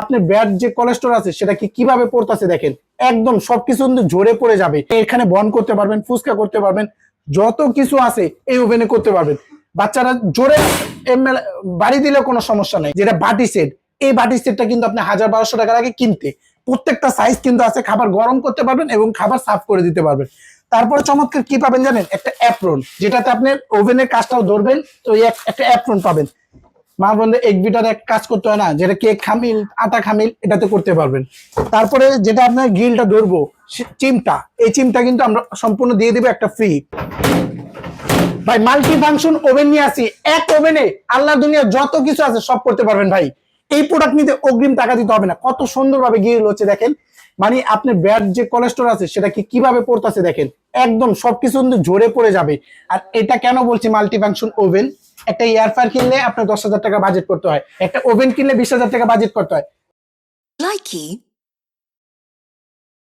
আপনার ব্যাড যে কোলেস্ট্রল আছে সেটা কিভাবে পড়তেছে দেখেন, একদম সবকিছু কিন্তু ঝরে পড়ে যাবে। এখানে বর্ন করতে পারবেন, ফুচকা করতে পারবেন, যত কিছু আছে এই ওভেনে করতে পারবেন। বাচ্চারা জোরে বাড়ি দিলে কোনো সমস্যা নেই। যেটা বাটি সেট, এই বাটি সেটটা কিন্তু আপনি 1000-1200 টাকার আগে কিনতে। প্রত্যেকটা সাইজ কিন্তু আছে, খাবার গরম করতে পারবেন এবং খাবার সার্ভ করে দিতে পারবেন। তারপরে চমৎকার কি পাবেন জানেন, একটা অ্যাপ্রন, যেটাতে আপনি ওভেনের কাজটাও ধরবেন। তো একটা অ্যাপ্রন পাবেন। মা বললে এক বিটার এক কাজ করতে হয় না, যেটা কেক খামিল, আটা খামিল, এটাতে করতে পারবেন। তারপরে যেটা আপনার গ্রিলটা ধরবো, চিমটা, এই চিমটা কিন্তু আমরা সম্পূর্ণ দিয়ে দিব একটা ফ্রি। ভাই মাল্টি ফাংশন ওভেন নিয়ে আসি, এক ওভেনে আল্লাহ দুনিয়া যত কিছু আছে সব করতে পারবেন ভাই। এই প্রোডাক্ট নিতে অগ্রিম টাকা দিতে হবে না। কত সুন্দরভাবে গ্রিল হচ্ছে দেখেন, মানে আপনার ব্যাড যে কোলেস্ট্রল আছে সেটা কিভাবে পড়তেছে দেখেন, একদম সবকিছু কিন্তু ঝরে পড়ে যাবে। আর এটা কেন বলছি মাল্টি ফাংশন ওভেন, একটা এয়ার ফ্রায়ার কিনলে আপনার 10,000 টাকা বাজেট করতে হয়, একটা ওভেন কিনলে 20,000 টাকা বাজেট করতে হয়।